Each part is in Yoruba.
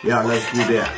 Yeah, let's go there.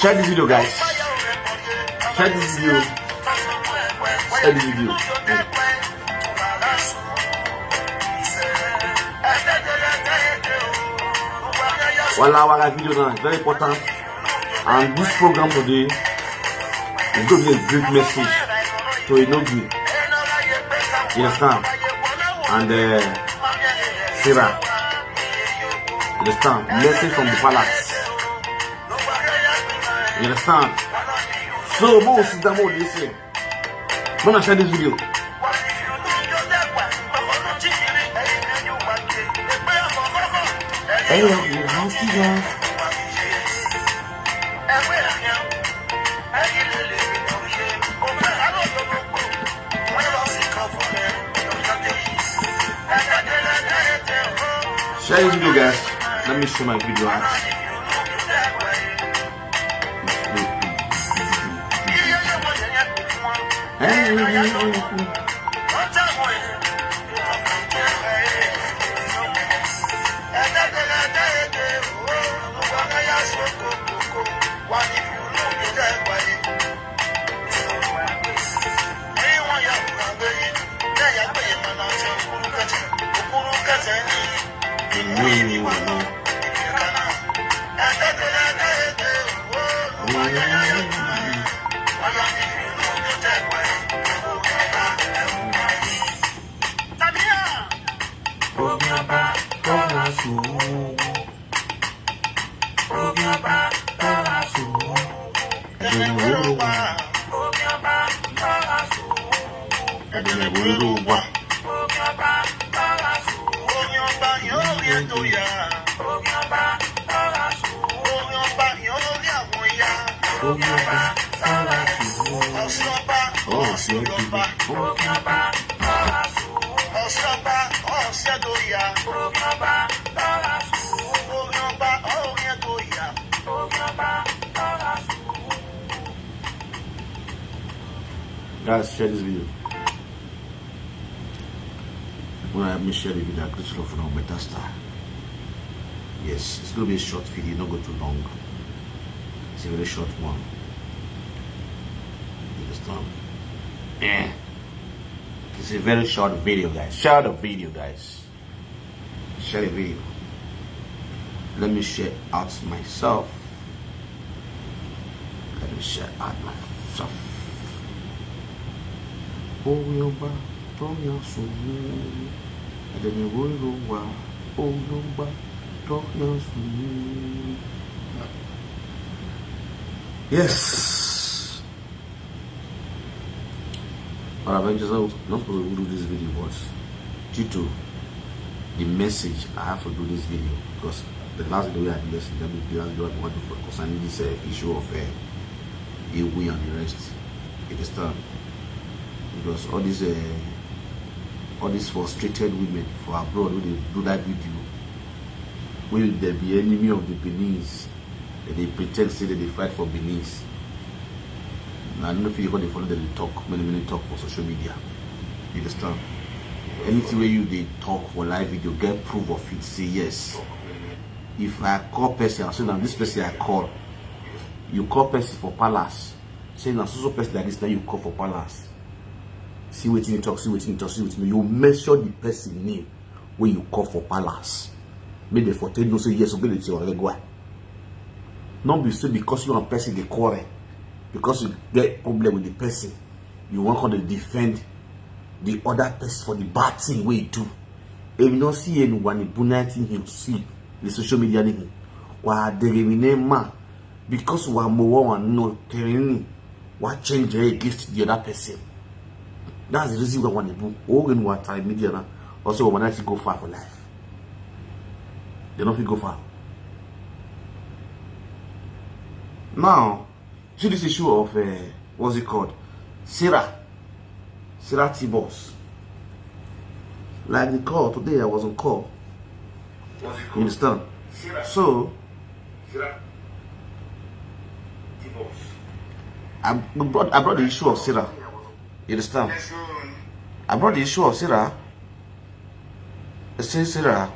Share this video, guys. Share this video. Share this video. Well, our video now is very important, and this program today is going to be a great message to Enogie. You understand? And Sarah. You understand? Message from the palace. You understand? So, most of them will listen. I'm gonna share this video. Hey, how's it going? Share this video, guys. Let me show my video out. Guys, share this video. When I me share the video, I click for no better star. Yes, it's gonna be a short video, not go too long. It's a very short one. You understand? Yeah. It's a very short video, guys. Share the video, guys. Share the video. Let me share out myself. Let me share out myself. Oh, your ba, oh, your soul. And then you will go, oh, your ba, oh, your soul. Yes. But I'm just not supposed to do this video, but due to the message, I have to do this video because the last video I did yesterday, the last video I want to do concerning this issue of Ewe and the rest. It is time because all these frustrated women for abroad when they do that video, will there be enemy of the Beninese? They pretend say that they fight for Beninese. I don't know if you're going to follow them talk, many talk for social media. You understand? Anything where they talk for live video, get proof of it, say yes. If I call person, I say now this person I call, you call person for palace. Say now so person like this, now you call for palace. See what you talk, see what you talk, see what you measure the person name when you call for palace. Maybe for tell you say yes, okay, it's your go. Not be so because you want person they quarrel, because you get problem with the person, you want to defend the other person for the bad thing we do. If you don't see anyone bunati him see the social media name, why they remain man because we are more and no telling what change against the other person. That's the reason we want to do. All in what time media now. Also, we want to go far for life. They don't go far. Now, see this issue of what's it called? Sarah T-Boss. Like the call today, I was on call. What's it called? You understand? Sarah. So, Sarah T-Boss. I brought the issue of Sarah. You understand? I brought the issue of Sarah. I say Sarah.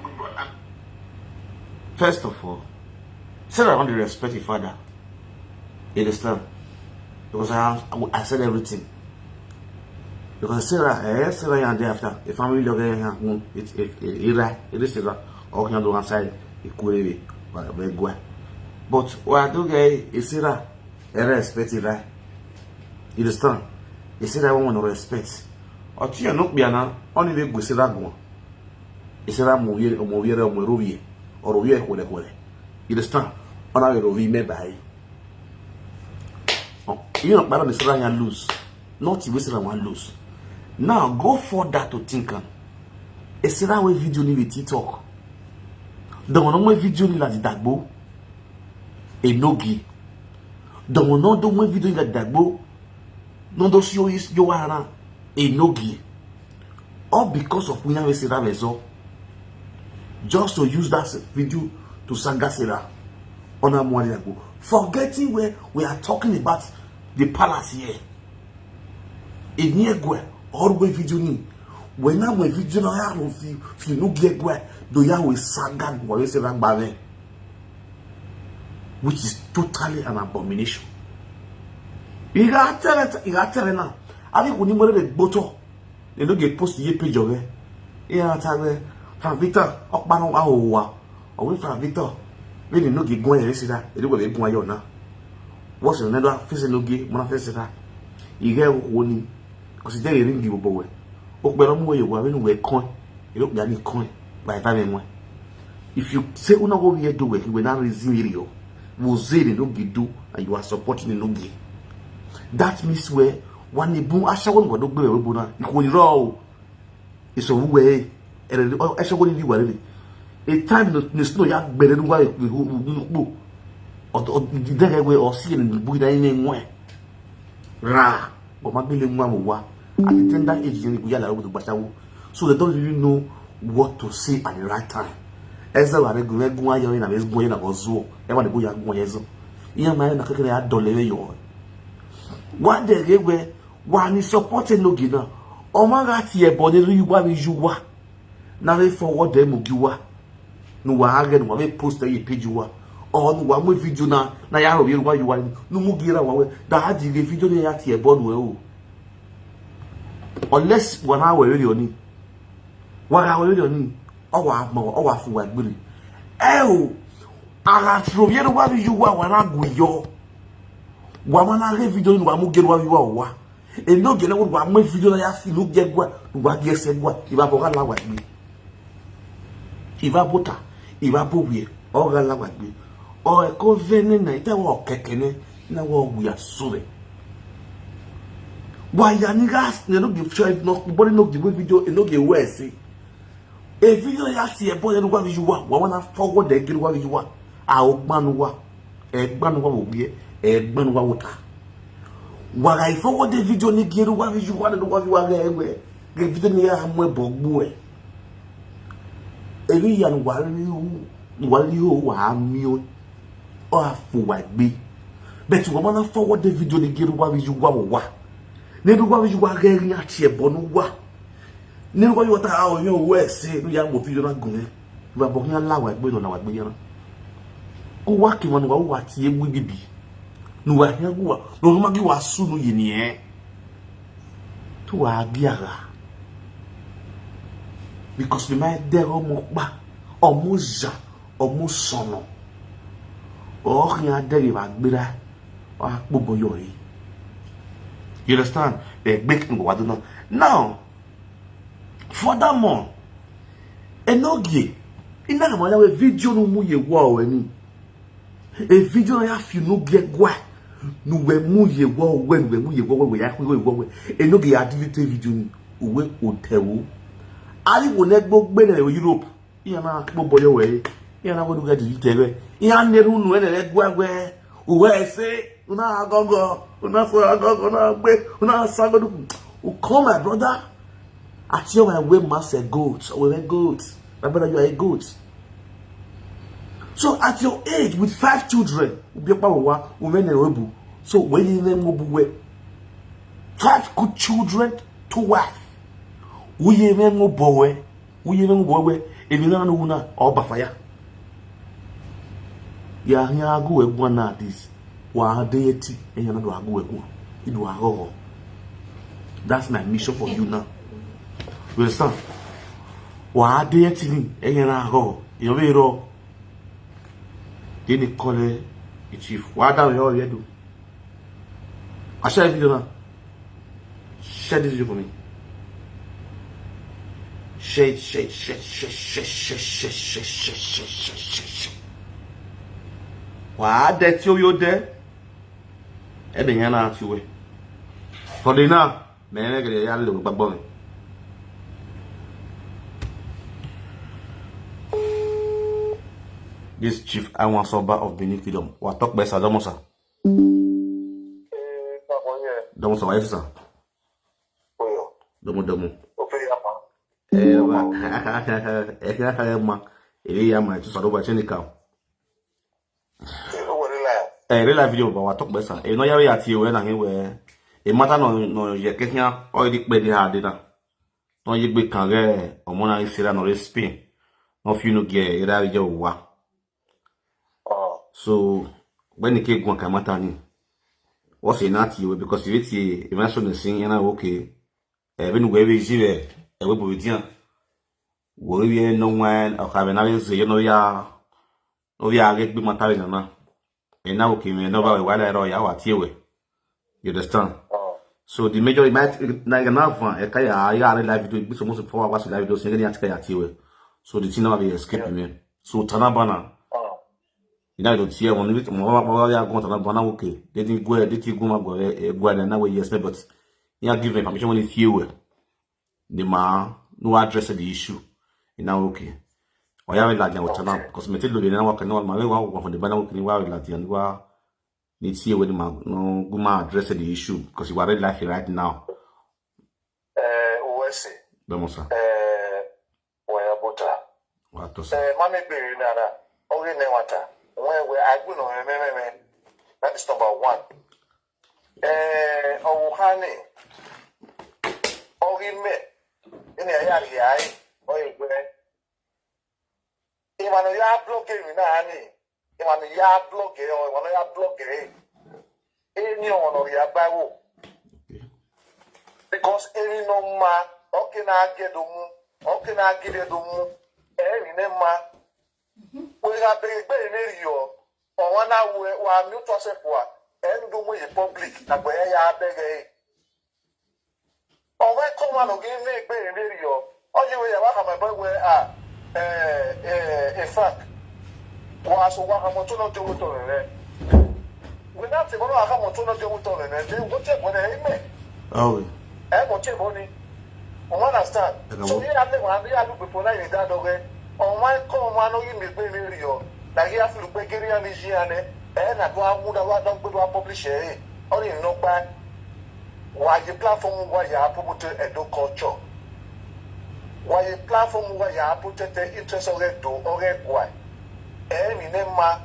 First of all, Sarah want to respect your father. You understand? Because I said everything. Because Sarah and after a family log it is Sarah or can do one side equally but what I do is Sarah respect it, right? You understand? You say that I want to respect. Or you not be an only way with Sarah go. Is Sarah movie or movie or movie or we are you understand? On our movie may buy. You know, better Sarah and lose. Not you Sarah want lose. Now go further to think. Is Sarah we video ni with TikTok? The one video ni la di dagbo. Enogie. The one video ni la di dagbo. No those you are Enogie. All because of William Sarah Bezo. Just to use that video to sanga Sarah on a morning ago. Forgetting where we are talking about the palace here. In here go all the video ni. When I'm a video na ya no fi no get go do ya we sanga go Sarah Bale. Which is totally an abomination. You got tell now. I think when you move the bottle, they don't get post your page of it. Yeah, tell Frank Victor, up man or we Frank Victor. When you know get going and see that, it will be going now. What's another facing no gay, one face that? You get one because they didn't give a boy. Okberomo, you were in a coin, you look at the coin by time. If you say, we're not going to do it, you will not resume you. Will say the no do and you are supporting the no gay. That means where when the boom asha won go do bona ikoni raw is a way and asha won di wale a time no snow ya gbere nwa ikpo o di dege we o see in bu da ni nwa ra o ma gbele nwa mo wa at the tender age you go yala go gbasawo so they don't really know what to say at the right time eza wa regu ayo na bezgun ayo na ozo e wa de go ya gun yezo iya ma na kekere ya dole yo. What the way one is supporting Enogie now. Omagati e bonelu yuwa we yuwa. Na we forward them ugiwa. No wa again wa we post e page yuwa. Or no wa mo video na ya ro yuwa yuwa. No mugira wa we da hadi the video na ya ti e bon we o. Unless wana we really oni. Wa we really oni. O wa fu wa gbiri. O ara tro ye wa yuwa wa na guyo. Wamana re video ni wamu gelu wa wa Enogie na wo wa mo video na ya fi lu je gwa wa ge se gwa iba bo la wa gbe iba bota iba bo wie o ga la wa gbe o e ko vene na ite wo kekene na we are sorry. Why ya niggas they no give show if not body no give video e no get where see. A video ya see e body no go visual. Wa wanna forward the give visual. A ogbanuwa. Egbanuwa wo bi egbanuwa wota. Wa ga forward the video ni give visual no go visual ga egbe. Ge video ni ya mo bogbu e. Ebi ya no wali o wa mi o afu wa gbe. But we wanna forward the video ni give visual wa. Neduwa visuwa gari ati ebonu wa. Neduwa yo ta o yo we se no ya mo video na gun. Wa bo yan lawa egbe no na wa gbe yan. Ko wa ki won wa ti egbe bibi. No wa yan wa. No ma bi wa su no yini e. To wa biara. Because we might there omo pa, omo ja, omo sono. O yan there wa gbera. Wa gbogbo yo yi. You understand? They make me what do now. Furthermore, Enogie, in that manner, a video no mu ye wow any. A video na ya no get gwa. No we mu ye wow when we mu ye wow we ya we wow. Enogie Atiti video ni we hotel. Ali wo ne gbogbe na Europe. Iya na gbogbo yo we. Iya na wo do get delete. Iya neru nu ene le gwa gwe. Uwe say una agogo, una for agogo, una gbe, una sagodu. Call my brother. At you when we must a goat, or a goat. My brother, you are a goat. So at your age, with 5 children, so when you name 5 good children, 2 wives. We even go boy, we even go away, if you don't know or bafaya. Ya here go a one at this. Wa deity and you go go. It will. That's my mission for you now. You understand? Wa deity and you go. You know, they call it a chief. What are you do? I share video now. Share this video for me. Share. Why that you there? And then you're not you. For the now, man, I get a little baby. This chief, I want sober of Benin Kingdom. What talk by Sadamosa? Domosa, why is that? Domo. Real video but what talk better. No ya ati we na we. E matter no ye kenya o di pe di ha de na. No ye gbe kan re omo na isira no Spain. No fi no ge ira je wa. So when ke gun kan matter ni. What's in that you because if it's imagine sing na okay. Even we be jive e we bo dian. We no one o ka be na le se no ya ge gbe matter na. And now okay, me know why I roll out here. You understand? So the major might like enough a kaya I live video so most 4 hours live video singing at kaya here. So the thing now be escape me. So Tanabana. You know don't see one bit more going to Tanabana okay. They didn't go and now yes but you give me permission when it's you. The man no address the issue. You know okay. Why are we like now? Because me tell you na work no my way from the banner working why we like and wa need see with man no go ma address the issue because you are real life right now. OSC. Vamos a. Where bota. What to say? Mami be na only ne water. When we I go no me. That is number 1. Ohane. Ohime. Ini ayari ai. Oye Imano ya block me na ani. Imano ya block o imano ya block any ono ya bawo. Because any no ma okay na gedomu, okay na gidedomu. Any ne ma. We ga be ni rio. O wana we wa mute yourself wa. En do mo ye public na boy ya bege. O we come on give me be ni rio. O je we ya wa ka my boy we in fact, was one of the we not te bono aka mo tono de wuto ne ne wo te bono e me. Oh. E mo te boni. O understand. So here ate wa bi adu before na ni da doge. O wa ko ma no yi me pe ni rio. Na here fi lu pe kiri ya ni ji ane. E na do amu da wa don gbe publish e. O ni no pa. Wa ye platform wa ya promote edo culture. Wa ye platform wa ya protect interest of do ore gwa. E mi ne ma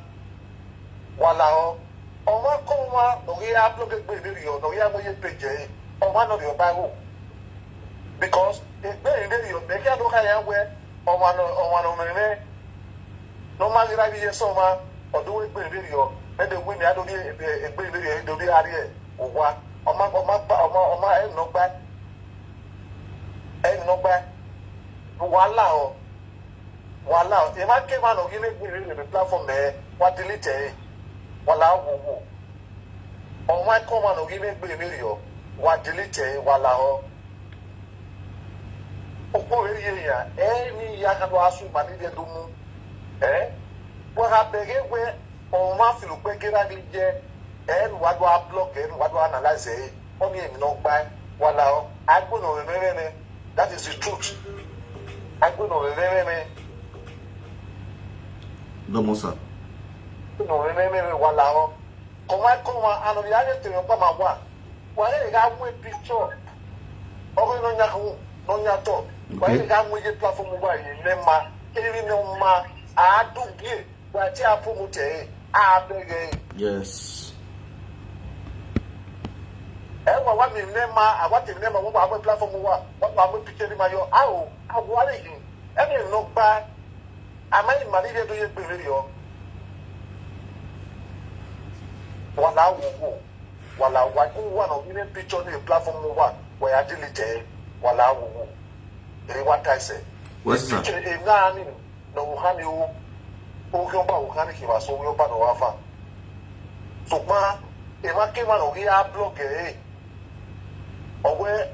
wala o. O wa ko wa no ya upload gbe video no ya mo ye page e. O wa no yo ba go. Because the video they can do higher where or one no matter if you so ma or do it video, and the women I don't do a video do the area or what or my no back and no back. Walao. If I came out of giving the platform there, what delete it? Walao. On my command of giving video, what delete it? Walao. Oko eri ya ni ya ka do asu ma ni de do mu wo ha bege we o ma fi lu pe gera ni je wa do block wa do analyze o ni emi no gba wala o agbono rere that is the truth agbono rere Domosa no rere wala o ko ma anu ya ni te pa ma wa le ga mu picture o no nya ko no nya to. Why you can't wait platform over in Nema, even no ma, I do give, but I promote I beg. Yes. Ever what me Nema, I want to remember what our platform over, what I'm picturing my own. I worry him. I mean, no bad. I might Maria do your video. While I will go, while I want one of even picture the platform over where I delete while I will go. What I say. What's that? No, honey, who can he was so your pan of so, ma, if I came out of here, block or where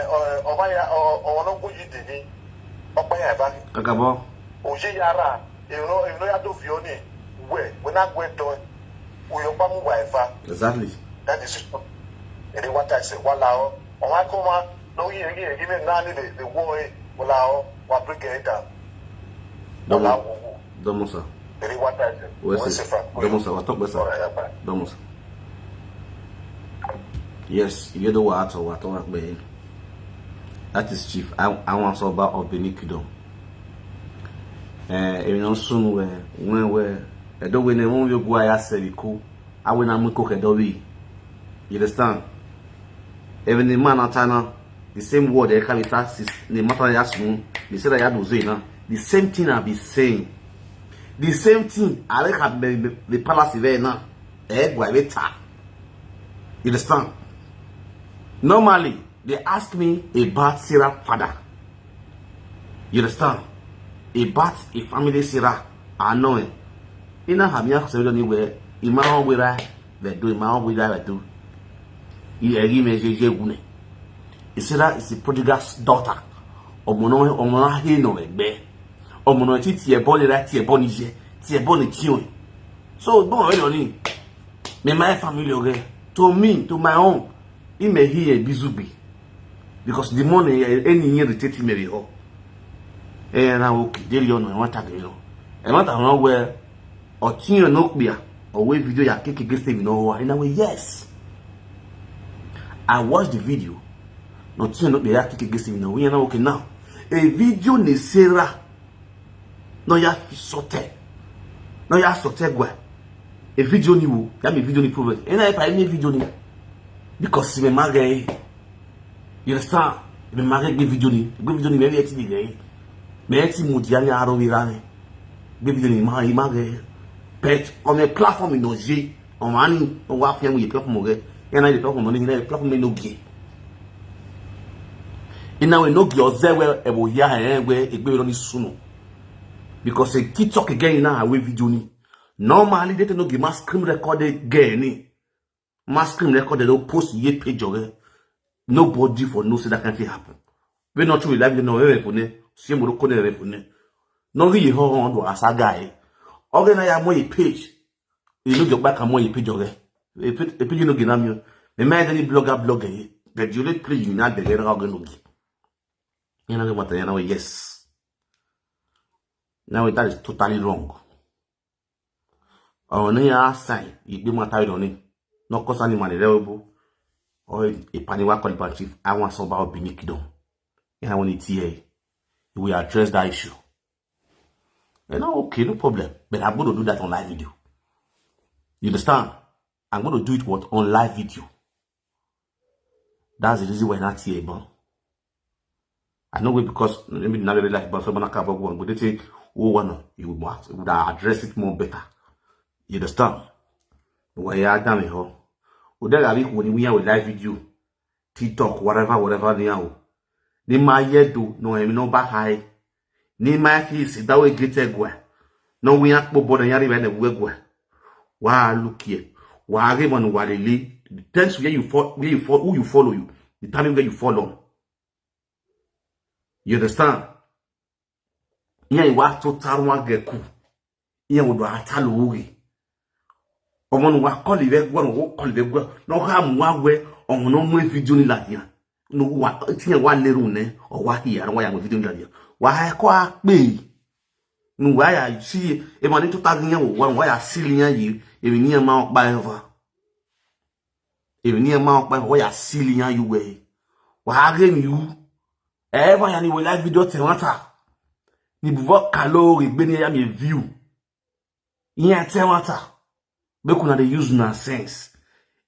or my or no good you did or by a Kakabo. Ojiyara, you know, I do Fioni, where when I went on, we your palm wife. Exactly. That is what I say. Walao, or I come no, even now the war will allow what bring it down. Domosa. Very what I say. Domosa, what talk about Domosa. Yes, you know what or what work by that is chief. I want to about of Benikido. You know, soon when I don't win a moment you go, I say, cool. I will not cook a doby. You understand? Even the man at the same word they can be taxes, the matter I ask you, they say that I do say now. The same thing I be saying. The same thing I like have the palace there now. You understand? Normally, they ask me about Sarah father. You understand? About a family Sarah. I know it. You know how many say anywhere. In my own way, they do. In my own way, they do. You agree me? Isira is the prodigal's daughter. Omono he no egbe. Omono ti eboni ra ti eboni je. Ti eboni ti o. So don't worry on it. Me my family okay. To me, to my own, he may hear a bizubi. Because the money any year irritate me ho. Now okay, there you know what again no. E matter no where or tin no kbia or we video ya keke against me no wa. In a way yes. I watched the video. No tin no be ya keke against me no. We na okay now. A video ni Sarah no ya sote. No ya sote gwa. A video ni wo. Ya me video ni prove. And I any video ni because me magay. You understand? Me magay give video ni. Give video ni me eti ni gay. Me eti mudiani aro wirane. Give video ni magay. But on a platform Enogie, on money, on what family you platform okay. And I talk on money, the platform Enogie. And now Enogie or there where a boy ya where a baby on his suno. Because a kid talk again now away video ni. Normally they don't give mass screen recorded again. Mass screen recorded don't post ye page okay. Nobody for no say that can happen. We not true live you know everything. See mo ko everything. No really hold on as a guy. Okay, now you have more page. You look your back and more page okay. Et puis you know ginamio. Mais mais any blogger. That you let play you not the letter Enogie. You know what I know? Yes. Now that is totally wrong. On your side, you do my title on it. No cause any money available. Or a paniwa call chief. I want some about Binikido. I want it here. We address that issue. You know, okay, no problem. But I'm going to do that on live video. You understand? I'm going to do it on live video. That's the reason why I'm not here, man. I know it because maybe not really like, but someone can't go on. But they say, oh, no, you would address it more better. You understand? Why you are damn it, huh? Would that be when we have a live video, TikTok, whatever, now. Ni ma yedo no emi no ba hai ni ma fisi that we get egwa no we akpo bodo yari be na wegwa wa look here wa re mon wa lele depends where you follow who you follow you the time where you follow. You understand? Yeah, you wa total one geku yeah we do atalo uri omo no wa call iwe gwa no call iwe gwa no ha mu awe omo no mu video ni ladia no wa tiyan wa leru ne o wa here wa ya mo video ni wa ha ko a pe no wa ya si e mo ni to tag yan wa ya silian yi e ni ma pa eva e ni ma pa wa ya silian yu we wa ha re mi yu e wa ya ni we live video te wata ni buvo calorie gbe ni ya mi view yin te wata be kuna dey use na sense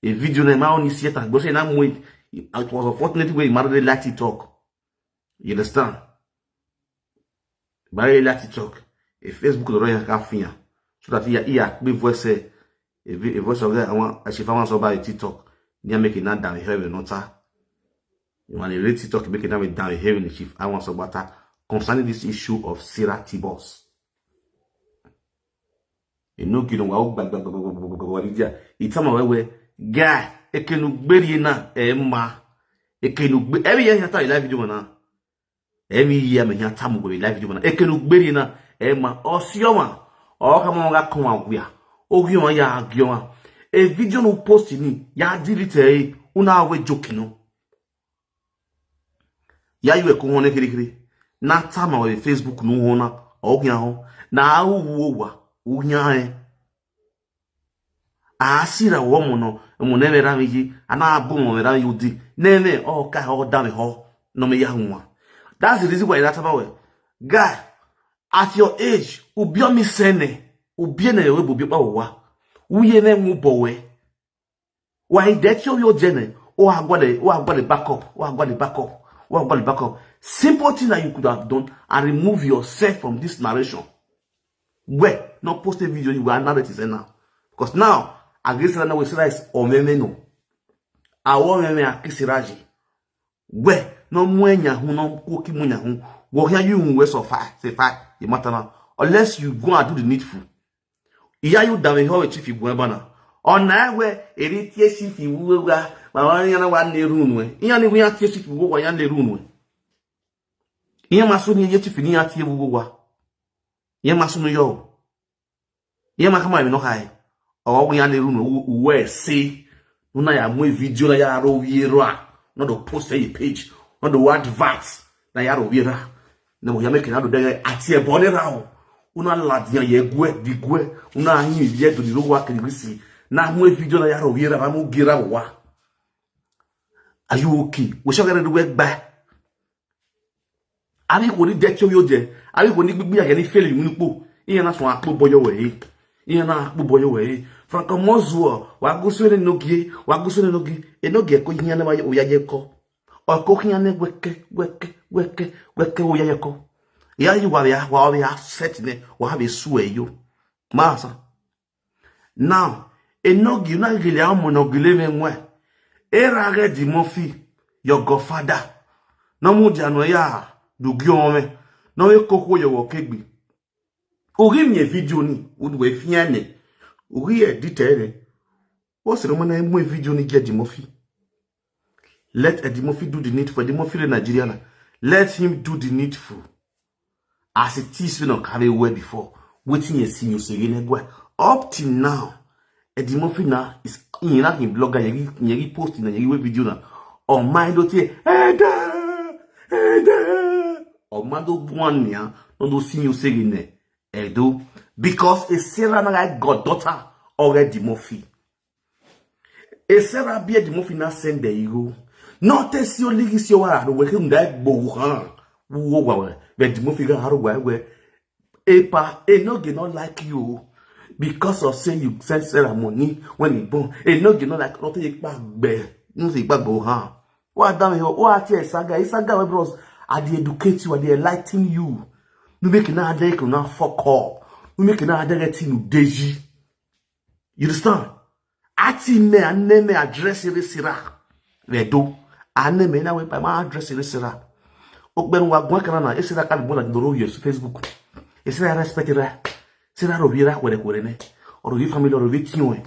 a video na ma oni see ta go say na mo it was unfortunate way married like to talk. You understand? Married like to talk. A Facebook the royal cafe so that here be voice a voice of that I want as if I want somebody TikTok. Near making that down here with nota. You want to TikTok making that down here in the chief. I want somebody concerning this issue of Sarah T-Boss. You know, you know, it's my guy. Ekenu gberi na emma ekenu gbe every year ta live video na every year me ta mo live video na ekenu gberi na emma osioma o ka mo ga kon agua ogi on ya agio a video no post ni ya delete una we joke no ya yu e ko won kirikiri na ta ma we Facebook no ho na ogi ho na awu wa unya asira wo mo no mo ne vera mi ana abu mo vera yudi nene o ka ho dame ho no me ya nwa. That's the reason why that about guy at your age ubio mi sene ubie na we bobi pa wa uye na mu bowe why that your jene o agwa the backup simple thing that you could have done and remove yourself from this narration where not post a video you will narrate it now because now against na we say is omeme no awo meme akisiraji we no muenya hu no koki munya hu wo hia you we so far say far e matter now unless you go and do the needful iya you down how chief igu eba na ona we eri tie chief iwu wa ma wan yana wa na eru nu e iya ni hu ya tie chief iwu wa ya na eru nu e iya maso ni ye chief ni ya tie iwu wa iya maso no yo iya ma kama mi no hai o we ya na eru nu we see una ya mo video na ya ro wiero a no do post a page no do advert na ya ro wiero na mo ya make na do de atie body rawo una ladian ye gwe digwe una anyi ye do lo wa kirisi na mo video na ya ro wiero ba mo gira wa are you okay we should get the work back ari ko ni de ti o yo je ari ko ni gbigbi age ni fail mu nipo iyan na so apo boyo we iyan na apo boyo we franco mozuo wa gusore nogie enogie ko hian na o yaje ko o ko hian na weke o yaje ko ya yi wa ya set ne wa have su eyo masa now enogie na gele amo no gele menwe era ge di mofi your godfather no mu janu ya dugi ome no we koko ye wo kegbe ori mi video ni o do we fian ne ori edited what's the man na video ni get Edimofi let Edimofi do the needful Edimofi in Nigeria let him do the needful as it is we not carry away before waiting you see you say up till now Eddie Murphy na is in like in blogger yegi post na yegi video na on mind do tie o mado one ya no do see you saying ne edo because a Sarah na like goddaughter of Eddie Murphy. A Sarah be Eddie Murphy na send the ego. Not a see only is your word we him that bo ha wo wa but Eddie Murphy ga haru wa we Epa Enogie not like you. Because of saying you send Sarah money when you born, Enogie not like not take back bear. You say back go ha. What damn you? What here saga? Saga bros. Are they educate you? Are they enlighten you? You make na dey can now fuck up. You make na dey get you deji. You understand? Ati me aneme address ere sira. Redo. Aneme na we pa ma address ere sira. Okben wa gwa kana na esira ka bo na ndoro yes Facebook. Esira respect ira. Sira rovira kwere ne. Orovi family orovi tinwe.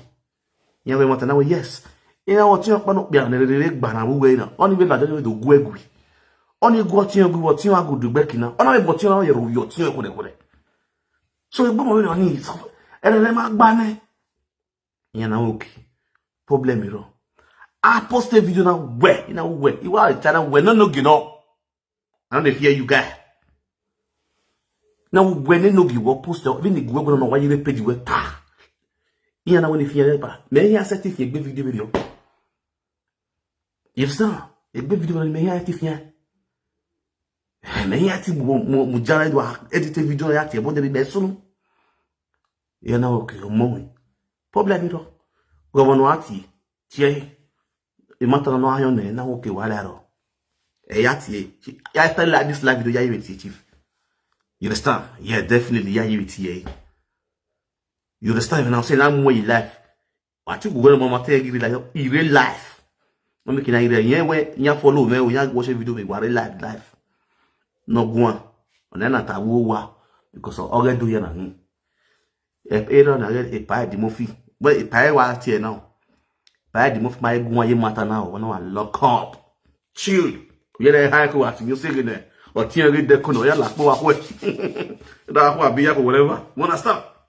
Yawe mata na we yes. Ina woti okpa no bia na rere gba na we na. Oni be na do gu egui. Oni gu oti egui woti agudu gbekina. Ona we boti na ye ro yo tin kwere. So egbo mo we oni so. Ere ma gba ne. Yana okay. Problem iro. I post a video now where you know where you are telling when no you know. I don't fear you guys. Now when no you will post even the go no why you page we ta. You know when you fear ba. Me ya set if you video. You see? A video me ya if ya. Me ya ti mo jara do edit video ya ti e bo de be so. You know okay, mo. Problem iro. Governor ati tie e mata no ayo na woke walaro e ya tie ya tell like this live video ya you chief. You understand? Yeah, definitely ya you tie. You understand? When I'm saying I'm more life. What you go mama tell you like in real life. No make na ire yen we nya follow me o nya watch video me real life. No go on. Na ta wo wa because of already do ya na hin. If era na get Epa Eddie Murphy. But Epa wa tie now. By the move my go ye matter now. When I lock up, chill. You let high go at you saying there. Or tia read the corner. You like go away. That will be or whatever. Wanna stop?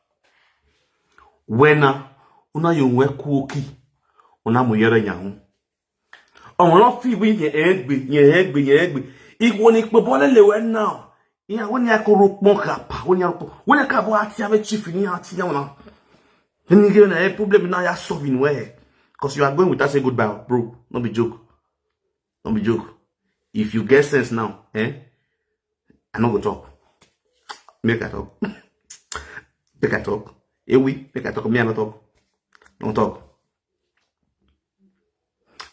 When una you work cookie, una moyera yang. Oh, not feel with your egg, your egg. It won't equal le now. Yeah, when you go rope mock when I can't watch have chief in your tia. Then you get a problem now. You're solving where. Because you are going without saying goodbye, bro. Don't be joke. Don't be joke. If you get sense now, I'm not gonna talk. Make I talk. Make I talk. We make I talk. Me I not talk. Don't talk.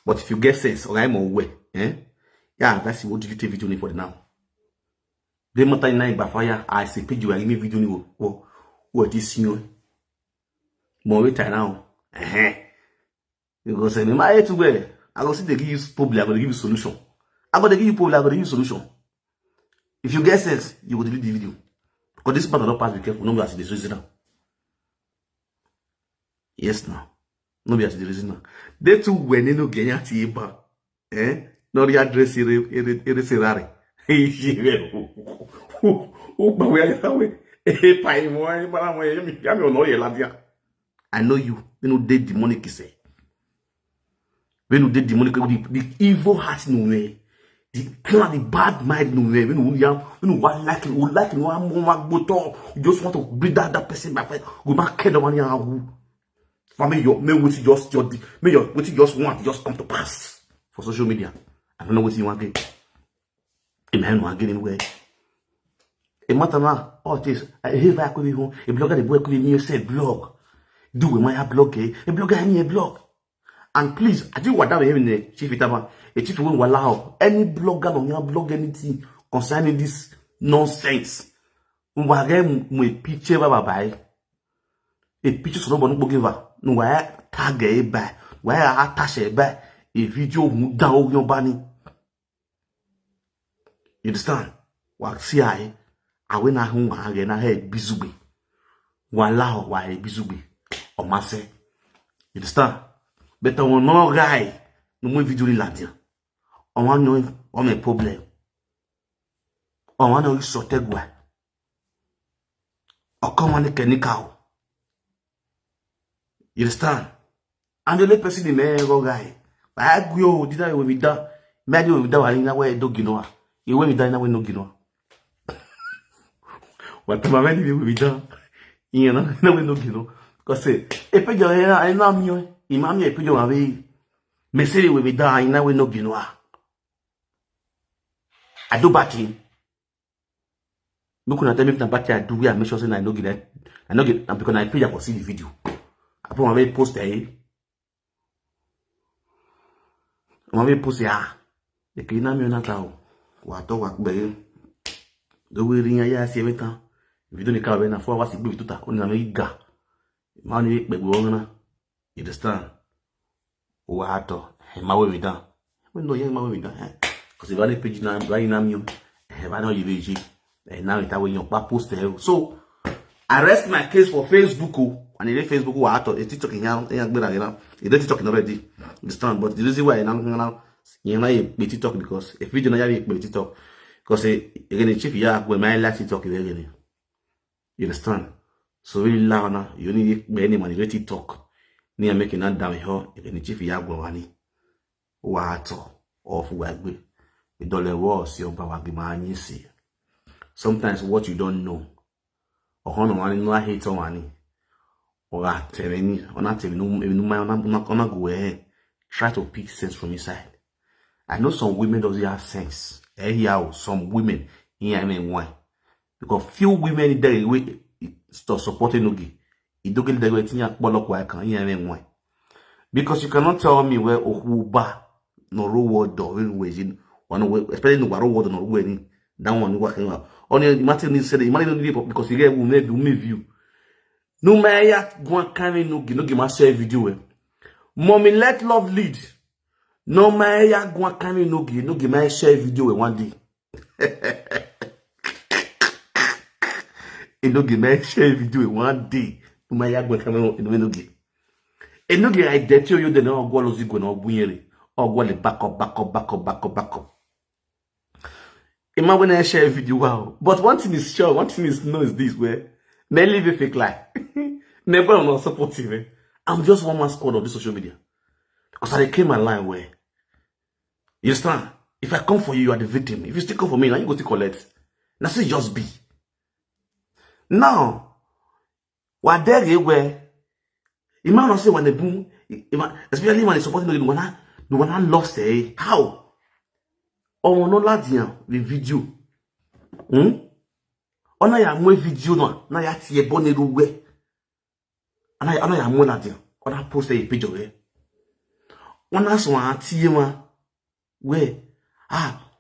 But if you get sense, or I'm away, yeah, that's what you take video for now. The matter in night by fire, I say page you and give me video what this you more later now. Because me my to where I go see they give you problem, I'm gonna give you solution. I'm gonna give you problem, I'm gonna give you solution. If you get sense, you will delete the video. Because this part of the pass, be careful, nobody has the reason now. Yes now. Nobody has the reason now. They too when no Kenya tiba. No the address ere serare. I know you. You know they demonic say. When you did demonic, the evil heart no way, the plan, the bad mind no way. When you want like one more bottle, you just want to bring that person back. Go back, kill the one you family. Your may what you just want just come to pass for social media. I don't know what you want to get. Amen. Want get anyway. A matter now, all this. I hear back with you. A blogger the boy could be said blog. Do we my blog? A blogger any a blog. And please, I do what I'm hearing the chief itama. A chief will allow any blogger on your blog anything concerning this nonsense. My picture bye. A picture so no give her. No why tag a by. Why I attach a by a video down your bunny. You understand? What see I went at home again. I had bizubi. Walao why bizubi or masse. You understand? But on no guy, no more video in Latin. On one no on a problem. On one no sotegwa. Or come on a chemical. You understand? And the only person in there go guy. I go did I with that. Maybe with that in that way dog you know. You went with that in that way no you know. What my man with that? You know, no way no you know. Cause say if you I know me, imam you put your away. Me say with that in that way no you know. I do bad thing. Look at tell me if na bad thing I do we make sure say I no get that. I no get because I pay for see the video. I put my post there. My post ya. The kina mi na ta o. Wa to wa gbe. Do we rin ya si emetan. Video ni ka be na 4 hours gbe tuta. O na me ga. Ma ni pe gbo na. You understand? Wa to. Ma we dan. We no yen ma we dan. Cause if I page na right na mi. Ba no you and now it away your post there. So I rest my case for Facebook and it Facebook wa to TikTok yan gbera yan. It TikTok already. Understand? But the reason why now you know you TikTok because if video na ya be TikTok because again chief ya go my like TikTok again. You understand? So really now na you need any money TikTok. Ni making that down here again chief ya go wani. Wa to of wa gbe. The dollar was your power be man see. Sometimes what you don't know, or on no hate on money, or at telling or not telling no go ahead. Try to pick sense from inside. I know some women doesn't have sense. Some women here why? Because few women in the way start supporting Enogie. It don't get the way to block why can here why? Because you cannot tell me where Ohuba no reward door in one way, especially no reward no way. That one working out. Only Martin needs said the money don't need because he will make view. No matter go carry no give my share video. Mommy let love lead. No matter go carry no give my share video one day. No give my share video one day. No matter go carry no give. Enogie I dare you the no go lozi go no bunyere. Or go le back up. Imagine when I share a video, wow. But one thing is sure, one thing is no is this way. Never live a fake life. Never I'm not supportive. I'm just one man squad of this social media. Because I came my line where you understand? If I come for you, you are the victim. If you still come for me, now you go to collect. Now say just be. Now, what there where imagine say when the boom, especially when they supporting the one lost how? On no ladian the video. Ona ya mwe video no na ya tie bone ruwe. Ana ya mwe ladian. Ona post a page we. Ona so atie ma we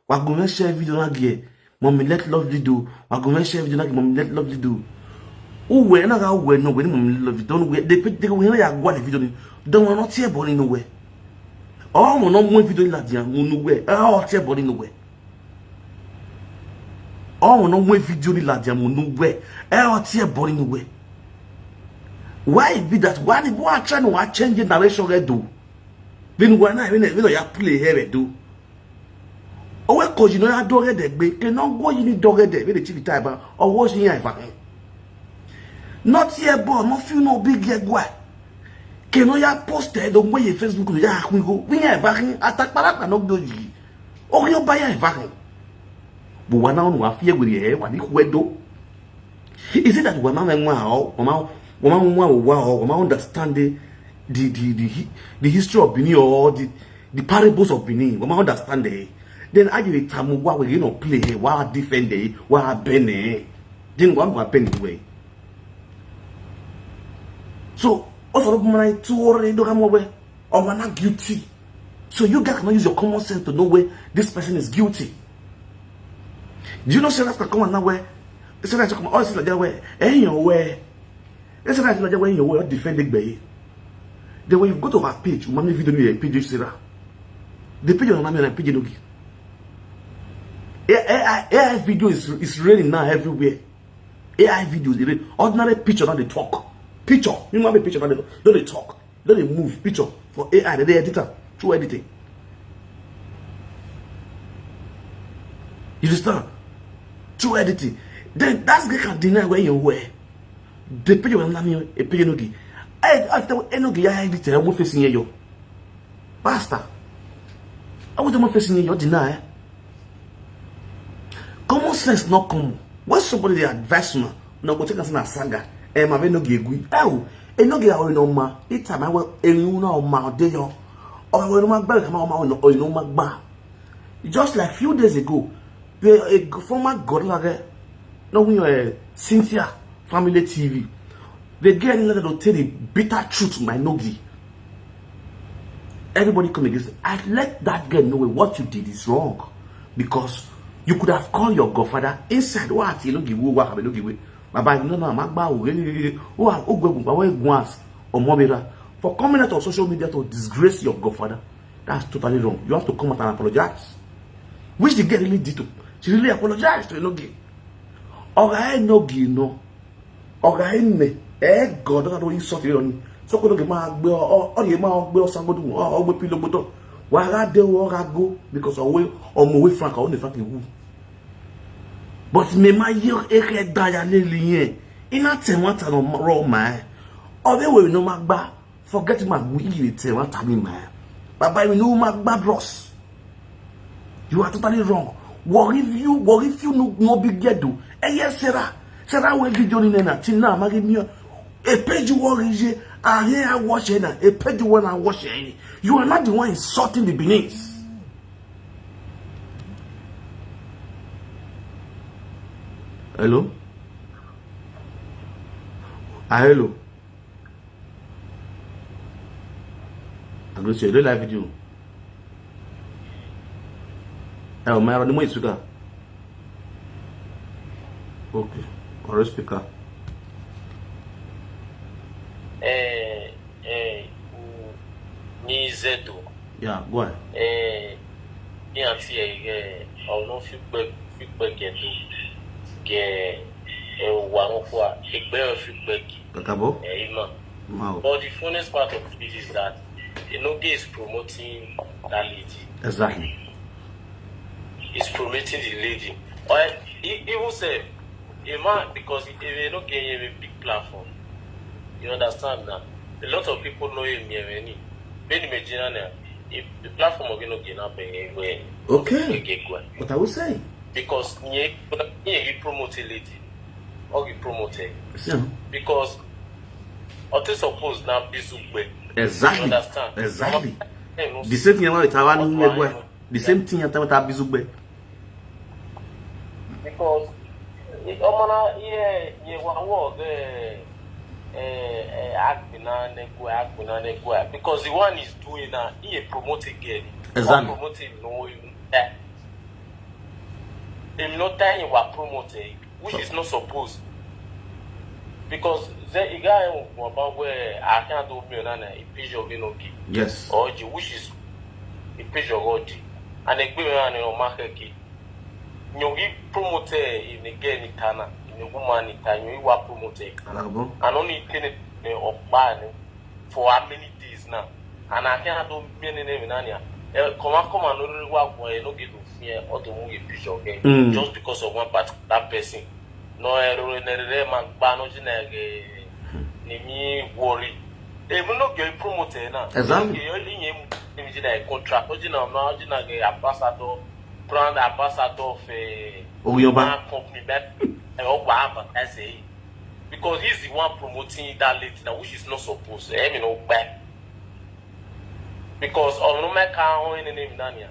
wa go share video na gie. Mommy let lovely do. Wa go share video na gie mommy let lovely do. Uwe na ga uwe no we mommy love don't we they we na ya gwa the video ni. Don't want tie bone no we. Oh, mon nom video ladian mon we. Oh, tie bone no we. Oh, no more video ni ladian mon we. Oh, tie bone no we. Why it be that why the boy trying to change the narration do? Then when ya play here do. Oh, well, cause you know I dog it be cannot go you need dog it with the chief type or watch here. Not here, boy, no feel no big yet guy. Can you posted the way Facebook ya we go we are attack para no do you. Oh, you buy a vacuum. But one now fear with your hair, what you do? Is it that when Mama understand the history of Benin or the parables of Benin? Mama understand it. Then I give it time what we play here, what defend it, what Benin. Then one more penny away. So also my two already don't come away or we're not guilty. So you guys cannot use your common sense to know where this person is guilty. Do you know say that's come on now where they say that come all like that way your way. They say that like that way your way defending by. Then when you go to our page, mommy video ni page Sarah. The page on mommy and page Enogie. AI video is raining now everywhere. AI videos, ordinary picture not they talk. Picture, you know a picture not they talk. Don't they move picture for AI, they editor through editing. You understand? Through editing. Then that's guy can deny where you were. The picture will not me a page Enogie. I tell Enogie I did tell me facing you. Pastor. I would not facing you deny. Common sense not come. When somebody advise me, no go take us na saga. Ma be no gui. Oh, Enogie I no ma. It time I will no ma de yo. Or when my bell come on or no magba. Just like few days ago, a former godmother, no we Cynthia Family TV. They get in to tell the bitter truth to my Enogie. Everybody come against it. I let that girl know what you did is wrong. Because you could have called your godfather inside. What you don't give what have give Baba no magba or mobile for coming out on social media to disgrace your godfather. That's totally wrong. You have to come out and apologize. Which the girl really did to. She really apologized to Enogie. Enogie no. Me. God don't insult you on. So could get my bill or your mouth bill somebody or pillow bottle. Why I do I go because away or my way frank only fucking woo. But me my year a dialily in a ten raw my or they will no magba forget my wee what I mean my but by no magba bros. You are totally wrong. What if you no big do? Yes, Sarah will video in a tina magimia. A page you worry, I hear watching a page you want to watch. You are not the one insulting the Beninese. Hello? Hello? I'm going to say, live video. Oh, my radio is speaker. Okay, or speaker. Yeah, go ahead. Yeah, I'll not feedback and get one for a bear feedback. But the funniest part of this is that Enogie is promoting that lady. Exactly. He's promoting the lady. Or he will say, a man, because he not getting a big platform. You understand that? A lot of people know him here. If the platform of Enogie not paying away. Okay. What I will say. Because he promote a lady. Or he promote it. Yeah. Because what is supposed now be Zugbe. Exactly. You understand? Exactly. The same thing about Taiwan. The same thing about Bizugbe. Because because the one is doing that, he promote again. Exactly. Promoting no him not time was promoting, which is not supposed. Because the guy about where I can't do me on a page of Enogie. Yes. Or which is a page of Oji. And a good man in a market. You promote in again in Tana, in a woman in Tana, you are promoting. And only 10 of ban for how many days now. And I can't do many name in Anya. Come and only work where you don't get to fear or to move a picture again. Just because of one particular person. No, I don't know, man, me worry. They will not get promoted now. Exactly. You contract, ambassador, brand ambassador of a company that I say. Because he's the one promoting that lady now, which is not supposed to. I mean, no back. Because on no matter how in the name Daniel,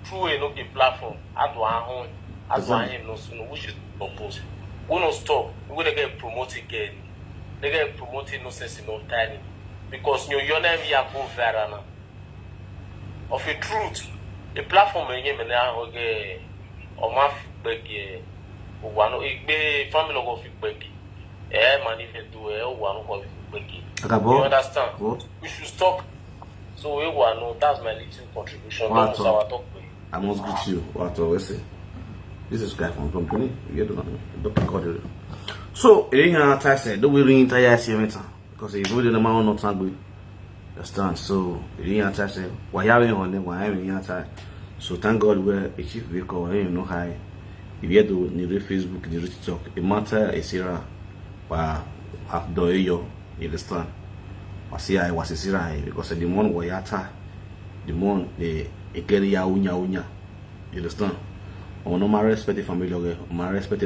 through a no platform, at one home, at one him, no, which is supposed. We don't stop. We're going to get promoted again. They get promoted no sense in no time. Because you're never go viral now. Of a truth, the platform in Yemen now, okay, or my feedback, one family of feedback, man, if you do one of feedback. You understand? We should stop. So we want to know that's my little contribution. I must greet you. What I always say. This is guy from company. You don't call it. So, I said, don't we entire series because it's really the man not angry. Understand? So, I said, why are you on them? Why are you on so, thank God we're a chief vehicle. You know, high. If you do need Facebook, need TikTok, a matter is here. Wow, have do you understand? wasi I was a because the one where yata, the one the get ya unya. You understand? Or no my respect the family okay, my respect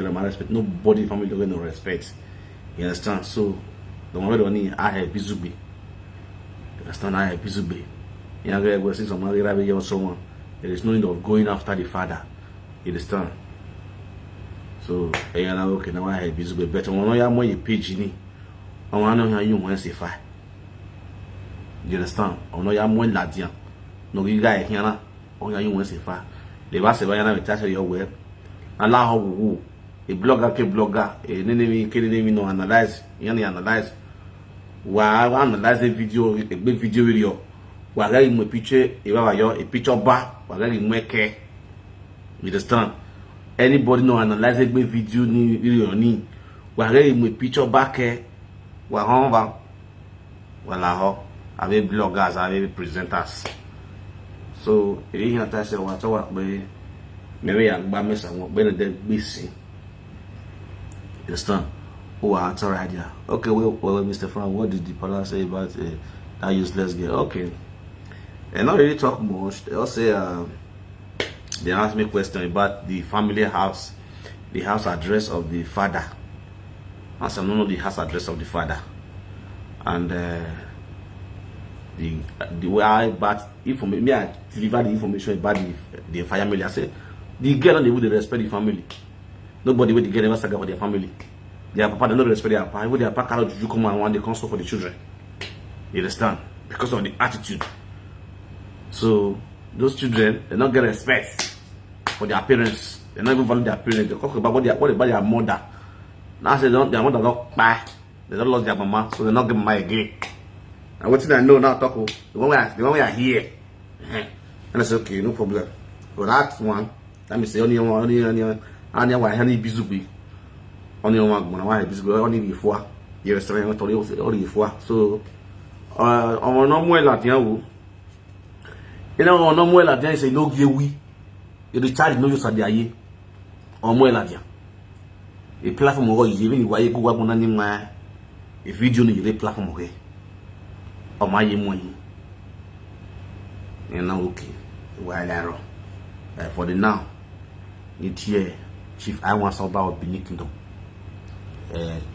nobody family okay no respect. You understand? So the one where I have bizubi. You understand? I have bizubi. You know, go see somebody rabbit or someone. There is no need of going after the father. You understand? So okay, now I have bizubi better. One know ya more you page ni. I want to know how you want to say. You understand? I know ya more ladian. No you guy here na. On ya you want to say. The best way na me your web. Allah how a blogger ke blogger e name ke name no analyze. You analyze. Wa analyze a video video. Wa ga mu picture e ba yo a picture ba wa ga mu eke. You understand? Anybody no analyze a video ni video ni wa ga mu picture ba ke wa hon ba wala ho avec bloggers avec presenters. So it is not that what I work by maybe I buy me some better than busy. Understand? Oh, it's alright, yeah. Okay, well, Mr. Frank, what did the palace say about that useless girl? Okay, and not really talk much. They also they asked me a question about the family house, the house address of the father. As I don't know the house address of the father, and the way I but information, I deliver the information about the family. I say the girl and they would respect the family. Nobody would get ever saga for their family. Their papa they don't respect their papa. Even their papa cannot you come and want the console for the children. You understand? Because of the attitude. So those children they not get respect for their parents. They not even value their parents. They talk about what about their mother. Now say their mother not buy. They don't lose their mama, so they not get mama again. And what I know now, talk the one we are here. And I say, okay, no problem. But that one, let me say, only why honey bizubi. Only one bizubi, only before. You restaurant only before. So, on no more Latin. You know, on no more Latin, say no give we. You recharge no use of the aye. On more Latin. A platform or even why you go up on a video in the platform away. Or my money, and now okay, while arrow for the now, it's here, Chief. I want to about Benin Kingdom.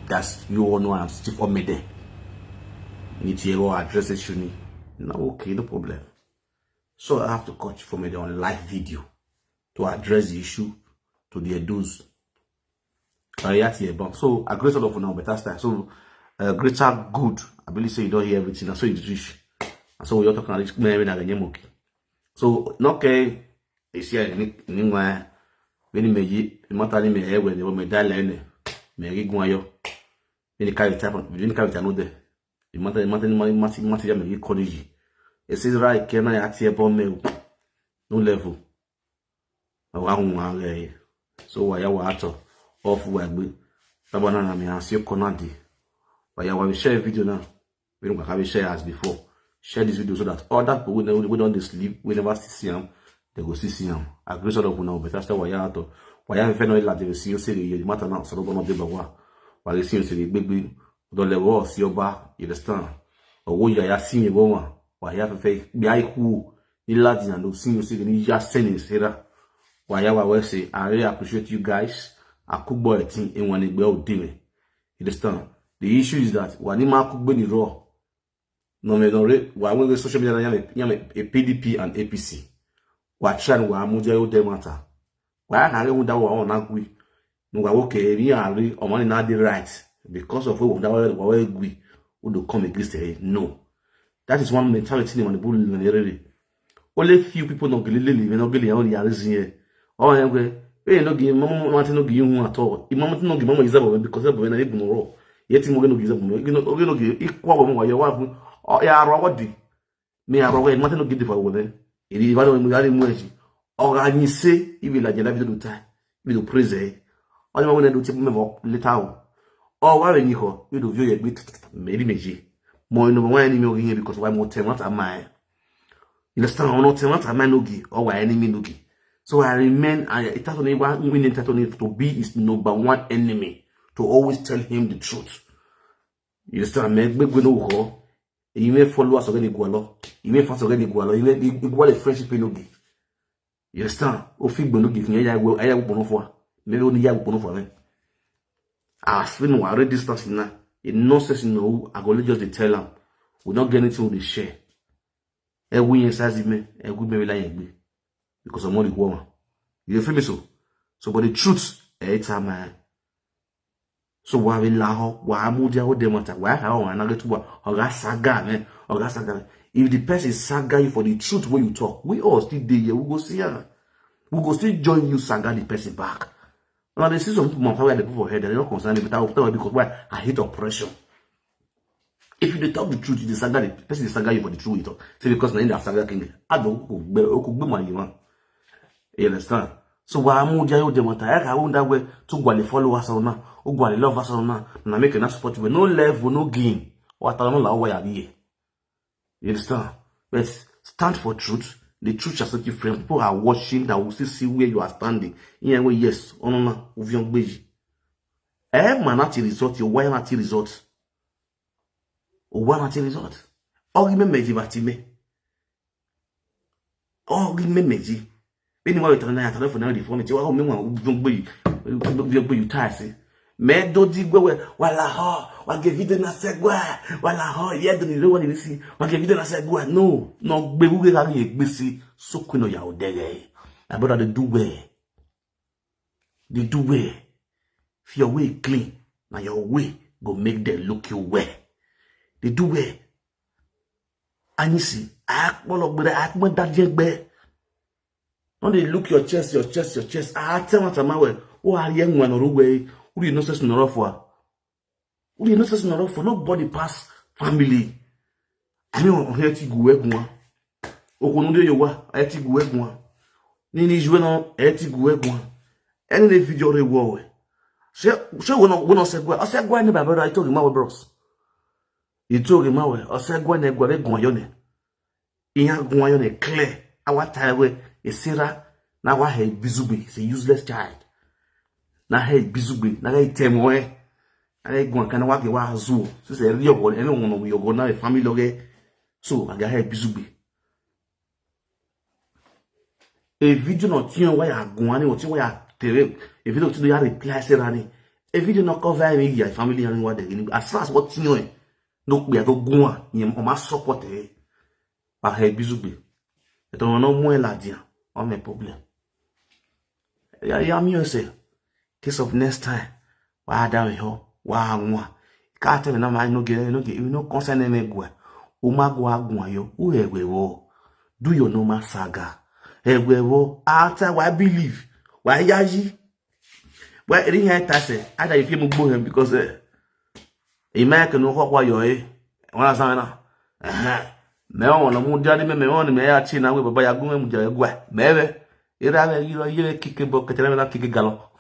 That's you all know I'm Chief Omede. It's here or address it. Now okay, no problem. So I have to catch from it on live video to address the issue to the Edos. So I great of now better style. So greater good. I believe say you don't hear everything. That's so you teach. And so you're talking about maybe na ganye moki. So no okay. Is here ni mwa. Beni meji. Imata ni me ewe ne me dale ene. Me rigwa yo. Beni karita from. Beni karita no de. Imata ni mati ya me college. It says right kena ya tie bon me. No level. Awa hunwa le. So wa ya wa ato. Off wa gbe. Tabana na me ansi konadi. But yeah, when we share a video now, we don't have to share as before. Share this video so that other people we don't sleep, we never see them, they go see them. I agree sort of now, but that's why I to why I have no like they see you say the matter now, so don't be bagua. While they see you say the baby don't let go see your bar, you understand? Or what you are seeing a woman, why you have a face be I who the lads and those see you say the just sending here. Why I will say I really appreciate you guys. I cook boy thing in one well doing. You understand? The issue is that when you mark Beni raw, no me don't read. Why when the social media a PDP and APC, what chan wa muja yo de matter. Why I don't that one on no okay, we are or money not the right because of what that we would come against it. No, that is one mentality on the bull in the area. Only few people don't get lily, we not get only others here. Oh, anyway, we no give mama want no give you at all. If mama no give mama is about because of when I even raw. Yet you no give no give equal one your wife. Oh, yeah, Robert. Me a Robert, nothing no give for one. It is value we are in Muji. Or I need say, if you like a video time, we do praise. All you want to do tip me later. Or why when you do view a bit, maybe meji. More no one enemy here because why more tenant am I? You understand? Or not tenant am I Enogie or why enemy Enogie. So I remain, it has only one winning to be his number one enemy, to always tell him the truth. You understand? Me no go. You may follow us already gualo. You may fast already gualo. You may igual friendship Enogie. You understand? O fig no give me. I will bono for. Maybe only ya will bono for me. As we know already distance now. A nonsense no. I go just tell them. We not get anything with the share. We inside me. We may lie because I'm only woman. You feel me so? So but the truth, man. So why we laugh? Why mudia what them matter? Why how I get to or saga man? Or saga. If the person saga you for the truth when you talk, we all still there. We go see her. We go still join you saga the person back. Now they see some people my family people for head. They're not concerned but I will tell you because why I hate oppression. If you talk the truth, you saga the person saga you for the truth. You talk. Say because na in that saga king. I don't go my you understand? So why mudia you them matter? I won't that way to go and follow us or not. Who go and love us or not, and I make enough support you. No level, no gain. What I don't know why I be. You understand? But stand for truth. The truth shall set you free. People are watching that will still see where you are standing. In way, yes, on no, with young baby. Man, not result. You why not result? Or why not result? All remember meji batime. All remember meji. Anyway, you turn out for now the phone. You are me one young baby. You tired. Me do digwe wala ho wa gevide na segwa wala ho ye do ni lo woni si wa gevide na segwa no gbewu ga ri egbesi sokunu ya odere my brother they do well if your way clean na your way go make them look you well they do well anisi akpolo gbere akpon dajegbe when they look your chest tell what am well o ari enwa no rugwe who you know says no for? Who you know says no for? Nobody pass family. I mean, on here to go work one. Okonude yowa, I to go work one. Nini jueno, I to go work one. Any video they war. She when say go. I said go any brother. I told him my bros. He told him I said go any go yone. Inya go yone clear. Our time a Sarah now wa he bizubi. It's a useless child. Na hey bizugbe na hey temwe na hey gwan kana wage wa azu so say ri ogo ene won no yogo na family loge so aga hey bizugbe e video no tian wa ya gwan ni o ti wa ya tere e video ti do ya reply say rani e video no cover me ya family yan wa de ni as far as what tian no pe to gwan yen o ma support e pa hey bizugbe e to no mo e la dia o me problem ya mi say case of next time, why down here, why one? Can't tell me no man no get you no concern me go. Umagwa yo, who do your normal saga. Ewewo, after why believe? Why yaji? Why it ain't tasse? Either if you move him because American no what you When I say me on the moon daddy me on me ya china we baba ya gume mujagwa. Maybe it rather you kick a bucket and kick a gallop.